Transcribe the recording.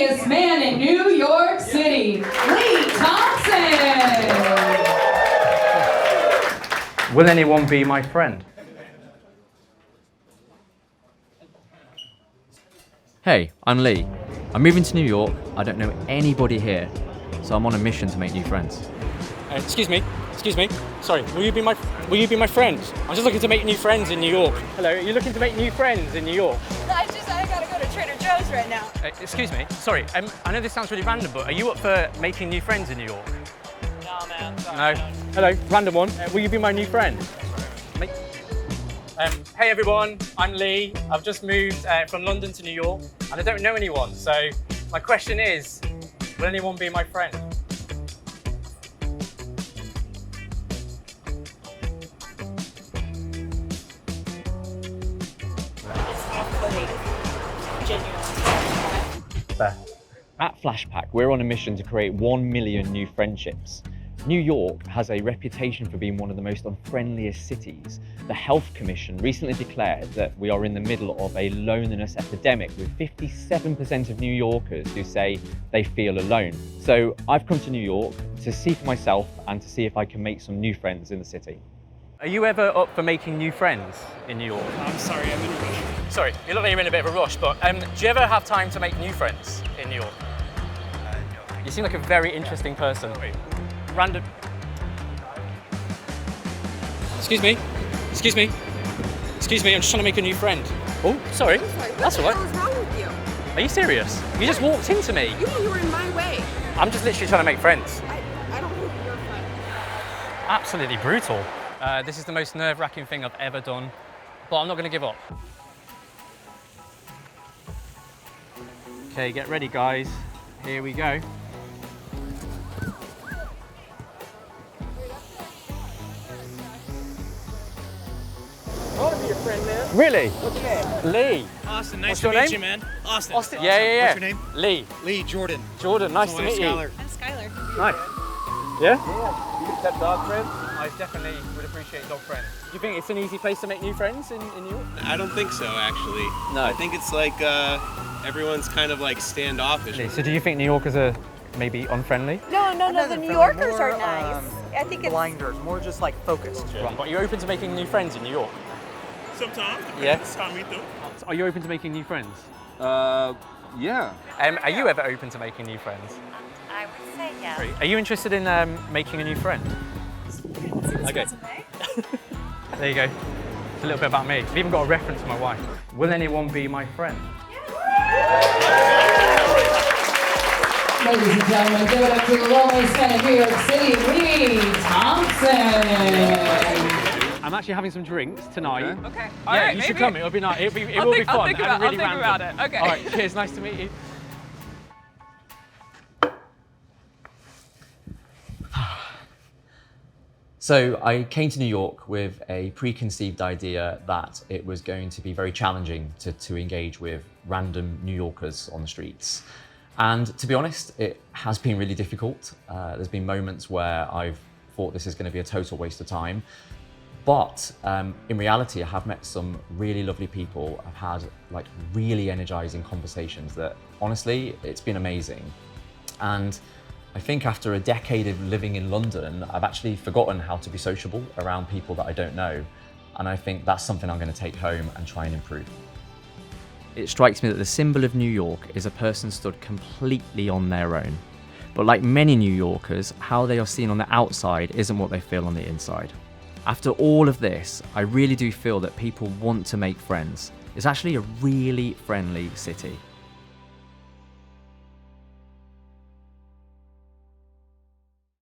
friendliest man in New York City, Lee Thompson. Will anyone be my friend? Hey, I'm Lee. I'm moving to New York. I don't know anybody here, so I'm on a mission to make new friends. Excuse me. Sorry, will you be my friend? I'm just looking to make new friends in New York. Hello, are you looking to make new friends in New York? I gotta go to Trader Joe's right now. Excuse me. Sorry, I know this sounds really random, but are you up for making new friends in New York? No, man. Sorry, No. Hello, random one. Will you be my new friend? Hey everyone, I'm Lee. I've just moved from London to New York, and I don't know anyone. So my question is, will anyone be my friend? At Flashpack, we're on a mission to create 1 million new friendships. New York has a reputation for being one of the most unfriendliest cities. The Health Commission recently declared that we are in the middle of a loneliness epidemic, with 57% of New Yorkers who say they feel alone. So I've come to New York to see for myself and to see if I can make some new friends in the city. Are you ever up for making new friends in New York? I'm sorry, I'm in a rush. Sorry, you look like you're in a bit of a rush, but do you ever have time to make new friends in New York? No. You seem like a very interesting person. Random. Excuse me, I'm just trying to make a new friend. Oh, sorry. That's all right. What the hell is wrong with you? Are you serious? You just walked into me. You were in my way. I'm just literally trying to make friends. I don't think you're a friend. Absolutely brutal. This is the most nerve-wracking thing I've ever done, but I'm not going to give up. Okay, get ready, guys. Here we go. I want to be your friend, man. Really? What's your name? Lee. Austin, nice What's to your meet name? you, man. Austin. Austin. Yeah. What's your name? Lee. Lee, Jordan. Jordan, nice to meet you. Skylar. I'm Skylar. Nice. Yeah? You accept dog friends? I definitely would appreciate dog friends. Do you think it's an easy place to make new friends in New York? I don't think so, actually. No. I think it's like everyone's kind of like standoffish. So do you think New Yorkers are maybe unfriendly? No, the New Yorkers are nice. I think it's blinders, more just like focused. Right. But you're open to making new friends in New York? Sometimes. Yeah. That's me too. Are you open to making new friends? Yeah. Are you ever open to making new friends? I would say yes. Are you interested in making a new friend? Okay. There you go. It's a little bit about me. I've even got a reference to my wife. Will anyone be my friend? Ladies and gentlemen, give it up to the loneliest man in New York City, Lee Thompson. I'm actually having some drinks tonight. Okay. Yeah, you should come. It'll be nice. It will be fun. I'll think and really about random. it. Okay. All right. Cheers. Nice to meet you. So I came to New York with a preconceived idea that it was going to be very challenging to engage with random New Yorkers on the streets. And to be honest, it has been really difficult. There's been moments where I've thought this is going to be a total waste of time. But in reality, I have met some really lovely people. I've had like really energizing conversations that honestly, it's been amazing. And I think after a decade of living in London, I've actually forgotten how to be sociable around people that I don't know. And I think that's something I'm going to take home and try and improve. It strikes me that the symbol of New York is a person stood completely on their own. But like many New Yorkers, how they are seen on the outside isn't what they feel on the inside. After all of this, I really do feel that people want to make friends. It's actually a really friendly city.